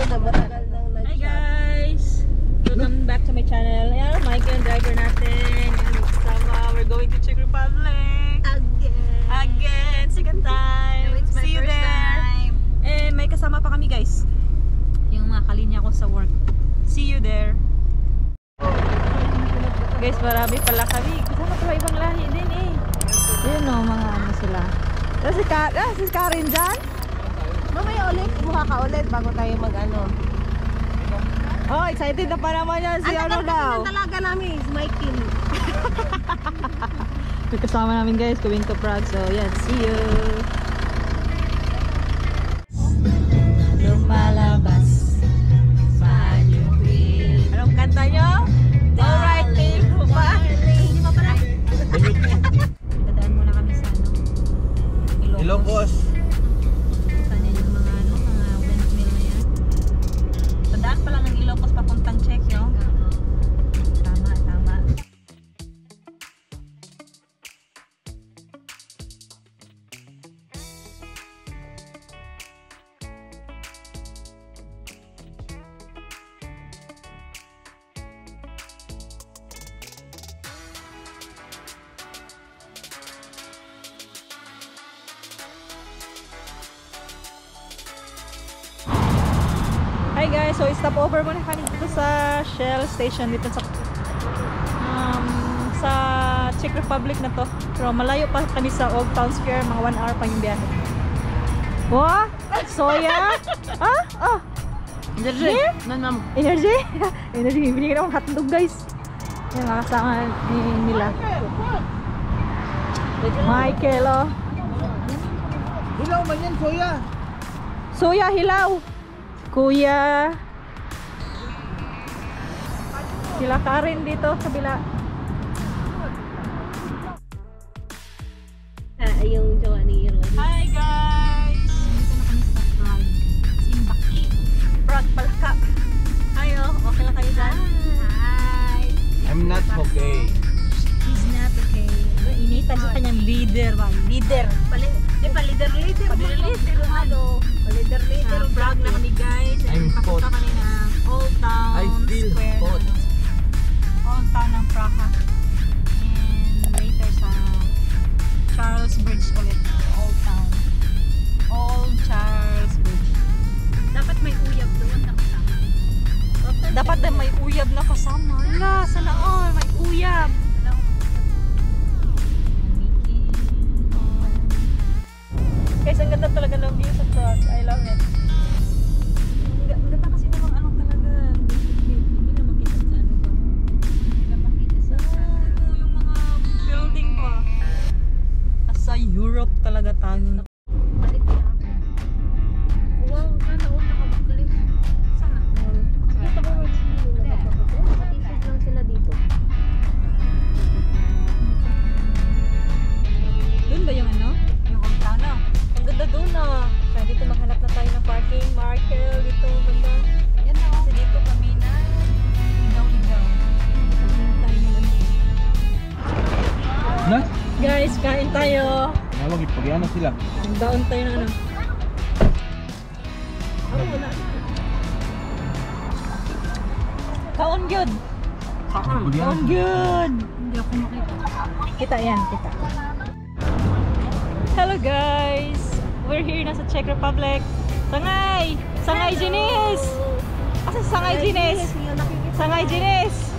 Hi guys! Welcome back to my channel. Ayan, Mike yung driver natin. Sama, we're going to Czech Republic. Again! Second time! No, it's my See you first there! time. And may kasama pa kami guys. Yung mga kalinya ko sa work. See you there! Guys, marami pala kami. Kasama pala ibang lahi din eh. Yun o, mga ano sila. Si Karen dyan? Mamaya ulit, buha ka ulit bago tayo mag-ano. Oh, excited na pa naman yan si ano daw. Ang talaga namin is my team. Kasama namin guys, going to Prague. So, yan, see you! Lumalabas Manuel. Anong kanta nyo? Alright, babe. Hindi pa pala. Dadaan muna kami sa ano, Ilocos. Tanya yung mga ano, mga windmill na yan. Dadaan pala ng Ilocos papuntang Czech, no? Tama, tama. Hi guys, so stop over muna kami dito sa Shell station dito sa Czech Republic na to. Pero malayo pa kami sa Old Town Square, mga 1 hour pa yung biyahe. Wow! Soya! Ah! Energy. Nanam. Energy? Energy. Binigyan akong hotdog guys. Yung mga kasama nila. Michael, oh. Hilaw man yan, soya. Soya, hilaw. Kuya. Sila Karen dito, kabila. Yung jowa ni Irwan. Hi guys! Dito na kami sa Prague. Simbaki. Prague Palaka. Ayo, okay lang kayo dyan? Hi. I'm not okay. He's not okay. Initan sa kanyang leader ba? Leader. Di pa leader. Ano? Leader. Prague na kami guys. I'm hot. Papunta kami ng Old Town I feel Square. hot. Old Town ng Prague. And later sa Charles Bridge ulit. Old Town. Old Charles Bridge. Dapat may uyab doon na kasama. Dapat na may uyab na kasama. Wala, sana all. May uyab. Guys, ang ganda talaga ng view sa Prague. I love it. Ang ganda kasi namang ano talaga. Hindi na makita sa ano ba? Hindi na makita sa Yung mga building pa. Nasa Europe talaga tayo. Balik na. Wow, sana all nakabaklis. Sana all. Nakita ko matisig lang sila dito. Doon ba yung ano? Yung Old Town na? Ang ganda doon ah. Kaya dito maghanap na tayo ng parking. Markel dito. Banda. Yan na. Kasi dito kami na ligaw-ligaw. Tayo na lang. Na? Guys, kain tayo. Nawag ipagyan sila. Nagdaon tayo ng ano. Wala na. Kaon good. Kaon good. Hindi ako makita. Kita yan, kita. Hello guys! We're here na sa Czech Republic. Sangay! Sangay Ginis! Asa si Sangay Ginis? Sangay Ginis!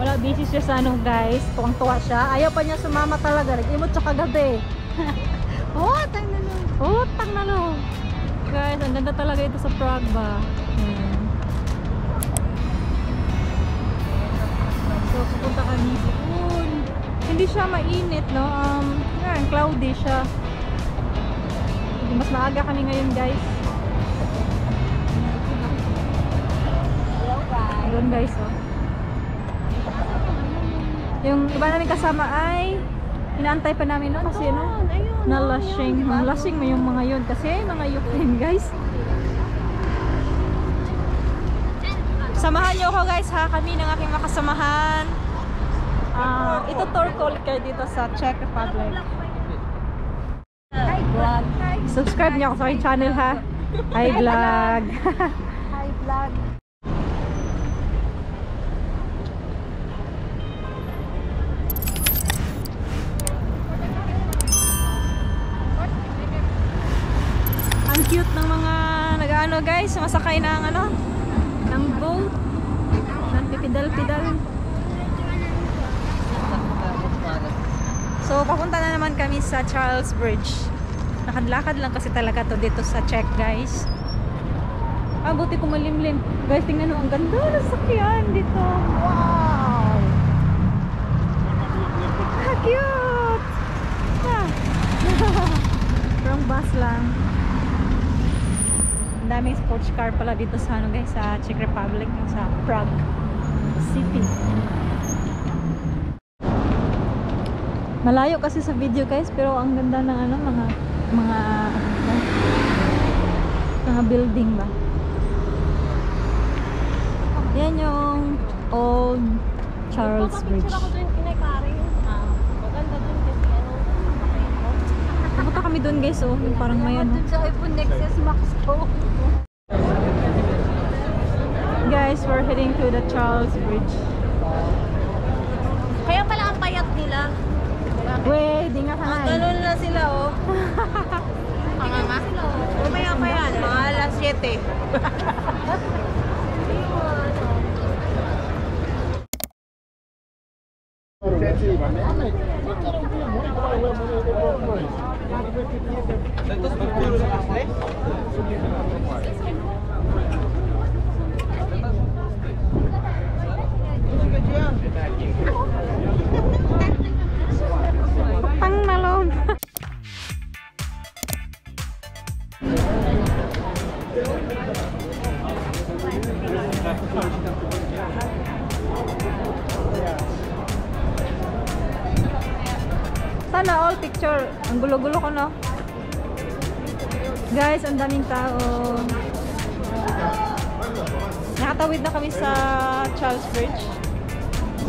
Wala, busy siya sa ano guys. Tuwang-tuwa siya. Ayaw pa niya sumama talaga. Nag-imot siya kagabi. Tang na lang. Tang na no. Guys, ang ganda talaga ito sa Prague ba? Ayan. So, pupunta kami doon. Hindi siya mainit, no? Yan, cloudy siya. Mas maaga kami ngayon, guys. Hello guys. Doon, guys, oh. Yung iba namin kasama ay inaantay pa namin, no? Kasi, no? Ayun. Na-lashing. Lasing mo yung mga yun. Kasi, mga Ukraine, guys. Samahan niyo ako, guys, ha? Kami ng aking makasamahan. Ito tour ko ulit kayo dito sa Czech Republic. Hi vlog. Subscribe niyo ako sa aking channel, ha? Hi vlog. Hi vlog. Ang cute ng mga nag-ano guys, masakay ng ano, ng boat. Nagpipidal-pidal. So papunta na naman kami sa Charles Bridge. Lakad-lakad lang kasi talaga to dito sa Czech guys. Ah, buti kung malimlim. Guys, tingnan mo, ang ganda ng sakyan dito. Wow! Ah, cute! Ah. Wrong bus lang. Ang daming sports car pala dito sa ano guys, sa Czech Republic, sa Prague City. Malayo kasi sa video guys, pero ang ganda ng ano, mga building ba. Yan yung old Charles Bridge. Pupunta kami doon guys, oh, yung parang may ano. Sa iPhone Nexus Max Pro. Guys, we're heading to the Charles Bridge. Kaya pala ang payat nila. Weh, di nga kanay. Ganun na sila, oh. Mga nga. Mamaya pa yan, mga alas 7. Pang malom. Sana all picture. Ang gulo-gulo ko, no? Guys, ang daming tao. Nakatawid na kami sa Charles Bridge.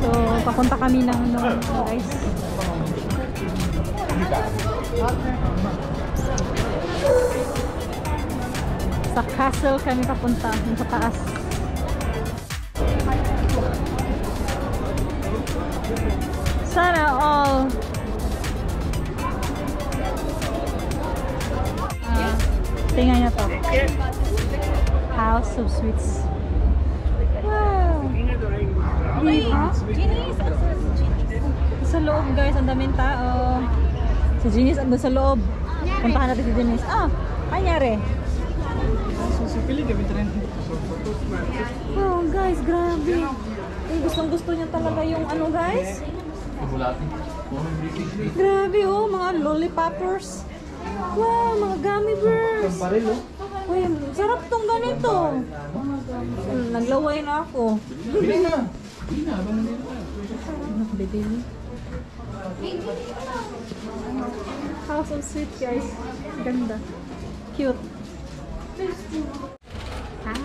So, papunta kami ng guys. Sa castle kami papunta, yung sa taas. Sana all. Tingnan nyo to. House of Sweets. Wow! Diba? Sa loob guys, ang daming tao. Si Janice andun sa loob. Puntahan natin si Janice. Ah! Kanyari? Oh guys, grabe. Gustong gusto niya talaga yung ano guys. Grabe oh, mga lollipoppers. Wow, mga gummy bears. Uy, sarap tong ganito. Naglaway na ako. House of Sweets guys. Ganda. Cute. Hi.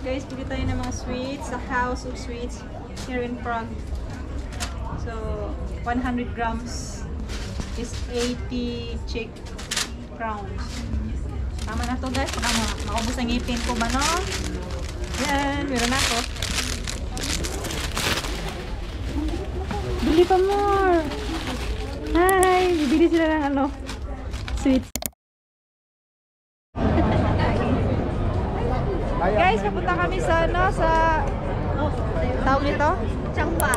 Guys, pili tayo ng mga sweets sa House of Sweets here in Prague. So, 100 grams is 80 Czech crowns. Tama na to guys, baka maubos ang ngipin ko ba, no? Yan, meron na ako. Bili pa more! Hi! Bibili sila ng ano, sweets. Guys, papunta kami sa ano, sa tawag nito? Changpa.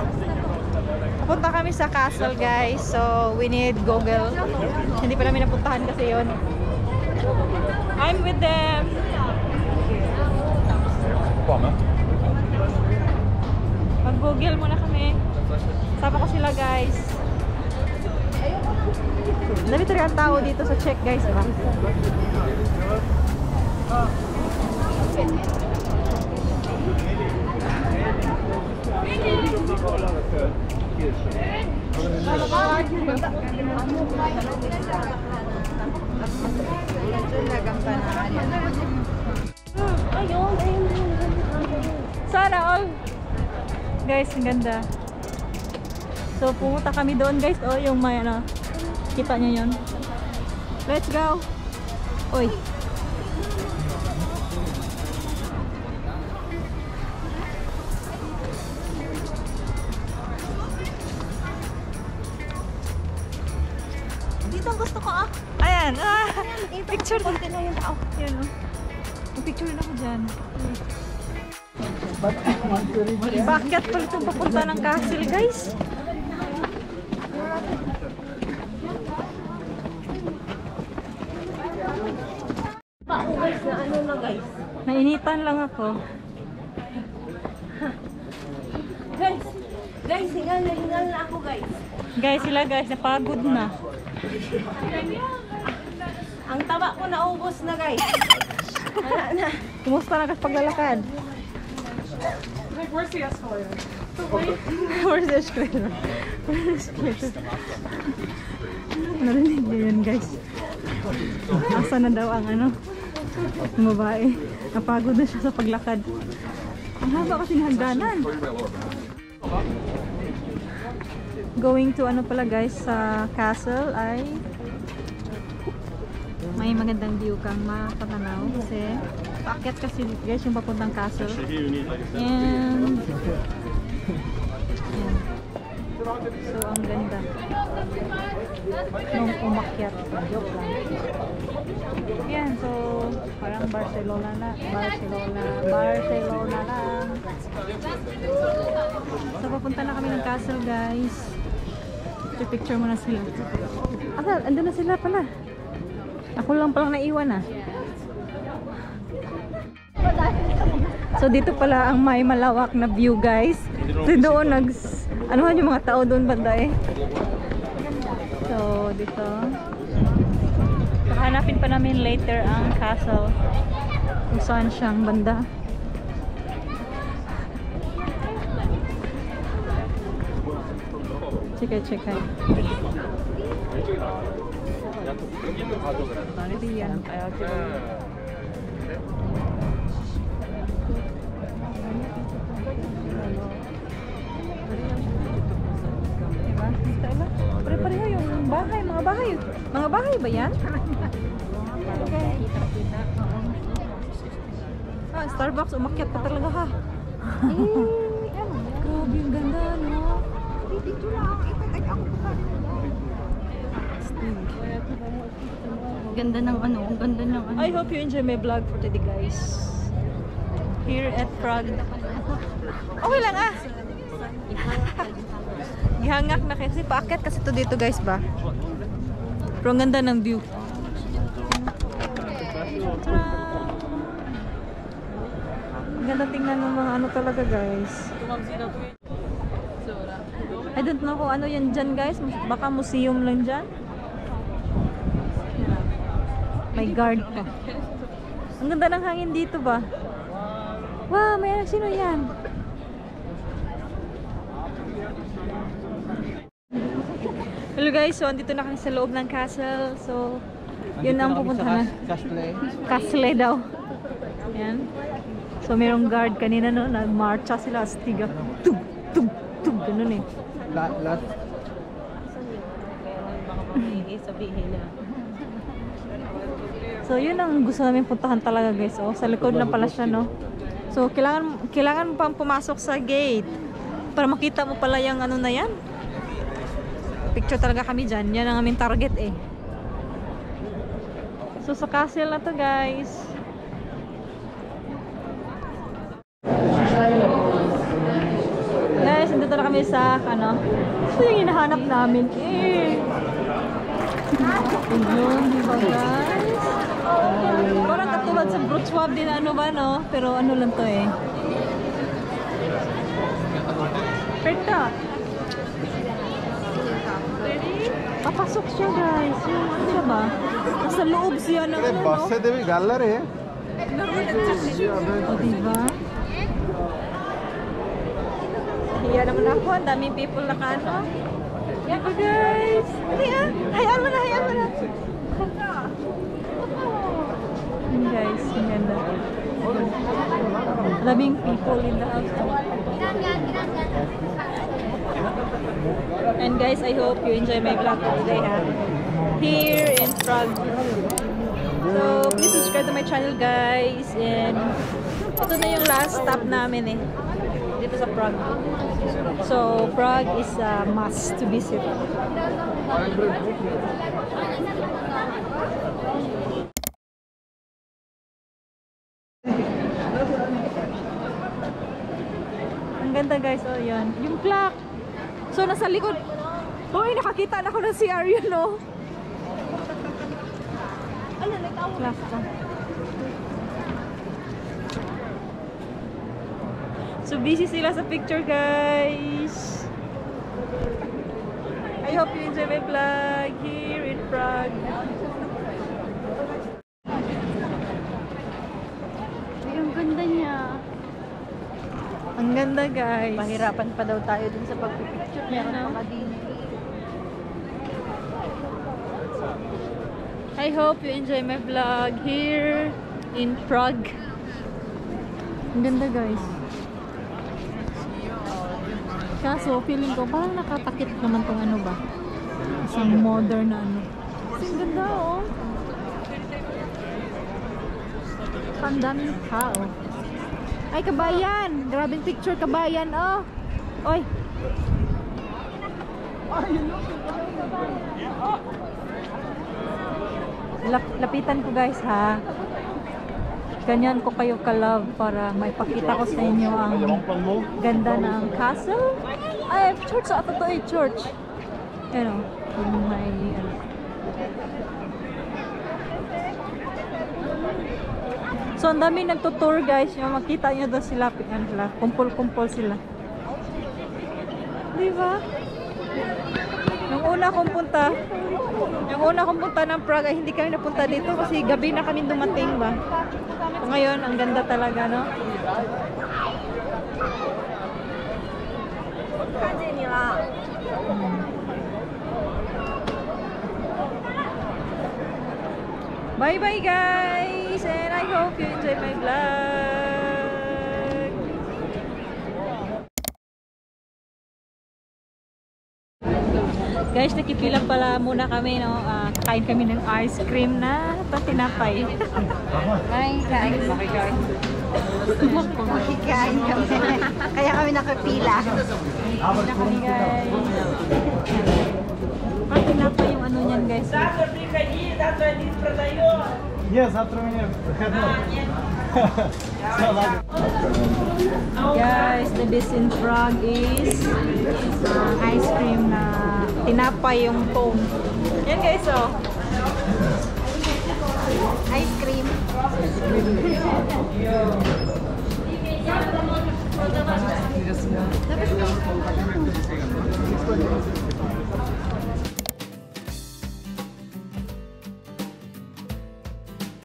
Papunta kami sa castle guys, so we need Google. Hindi pa namin napuntahan kasi yun. I'm with them. Mag-Google muna kami. Sama ko sila guys. Dami talaga ang tao dito sa Czech guys, diba? Sana all. Guys, ang ganda. So pumunta kami doon guys. Oh, yung may ano. Kita niyo 'yon. Let's go. Oy. Picture din na yung tao. Yan o. Picture din ako dyan. Bakit pala itong papunta ng castle, guys? Ako guys, na ano na guys. Nainitan lang ako. Guys, hingal na ako guys. Guys, sila guys, napagod na. Ang taba ko naubos na guys. Wala na. Kumusta na kasi paglalakad? Where's the escalator? Where's the escalator? Where's the escalator? Narinig niyo yun, guys. Asa na daw ang ano? Ang babae. Napagod na siya sa paglakad. Ang haba kasing hagdanan. Going to ano pala guys, sa castle ay may magandang view kang makatanaw kasi paakyat kasi guys yung papuntang castle. And so ang ganda nung umakyat. Joke lang. Yan, so parang Barcelona lang. So papunta na kami ng castle guys. Picture muna sila. Andun na sila pala. Ako lang palang naiwan ah. So dito pala ang may malawak na view guys. So doon anuhan yung mga tao doon banda eh. So dito. So, hanapin pa namin later ang castle. Kung saan siyang banda. Chika. Yan. Diba? Pare-pareho yung bahay, mga bahay. Mga bahay ba yan? Okay. Ah, Starbucks, umakyat pa talaga ha. Grabe yung ganda, no? Dito lang, itatag ako pa. Ganda ng ano, ang ganda ng ano. I hope you enjoy my vlog for today guys. Here at Prague. Okay lang ah. Gihangak na kasi paakyat kasi to dito guys ba. Pero ang ganda ng view. Ang ganda tingnan ng mga ano talaga guys. I don't know kung ano yan dyan guys. Baka museum lang dyan. May guard pa. Ang ganda ng hangin dito ba? Wow, may sino yan? Hello guys, so andito na kami sa loob ng castle. So, yun ang pupuntahan. Castle daw. Yan. So, mayroong guard kanina no, nag-marcha sila. Astiga. Tug, tug, tug. Ganun eh. Last. Sabihin na. So, yun ang gusto namin puntahan talaga guys. Oh, sa likod lang pala siya, no? So, kailangan mo pang pumasok sa gate para makita mo pala yung ano na yan. Picture talaga kami dyan. Yan ang aming target eh. So, sa castle na to guys. Guys, nandito na kami sa ano. Ito yung hinahanap namin. Yun, di ba guys? Parang katulad sa Wrocław din ano ba no? Pero ano lang to eh. Perta. Papasok siya guys. Ano siya ba? Nasa loob siya ng ano no? बस से देवी गालर है O diba? Hiya naman ako. Ang daming people na kano. Yan ba guys? Hayaan mo na, hayaan mo na. Yan guys, ang ganda. Daming people in the house. And guys, I hope you enjoy my vlog today here in Prague. So, please subscribe to my channel guys. And ito na yung last stop namin eh. Dito sa Prague. So, Prague is a must to visit. Ang ganda guys, oh yan. Yung clock. So nasa likod. Hoy, nakakita na ako ng CR yun, no? Clock ka. So busy sila sa picture guys. I hope you enjoy my vlog here in Prague. Ang ganda niya. Ang ganda guys. Mahirapan pa daw tayo dun sa pagpipicture. Meron pa din. I hope you enjoy my vlog here in Prague. Ang ganda guys. Kaso feeling ko parang nakatakit naman tong ano ba? Isang modern na ano. Kasi ang ganda oh. Ang daming tao. Ay kabayan! Grabing picture kabayan oh. Oy. Lapitan ko guys ha. Ganyan ko kayo ka-love para maipakita ko sa inyo ang ganda ng castle. Ay, church ata to eh, church. Ano, yung may ano. So, ang dami nagtutour guys. Yung makita nyo doon sila, kumpul-kumpul sila. Diba? Yung una kong punta ng Prague ay hindi kami napunta dito kasi gabi na kami dumating ba. So, ngayon, ang ganda talaga, no? Bye bye guys, and I hope you enjoy my vlog. Guys, nakipila pala muna kami, no? Kakain kami ng ice cream na tinapay. Makikain kami. Kaya kami nakapila. Na kami guys. Tinapay yung ano niyan guys. Yes, завтра у меня выходной. Guys, the best in Prague is ice cream na tinapay yung foam. Yan guys, oh. Ice cream.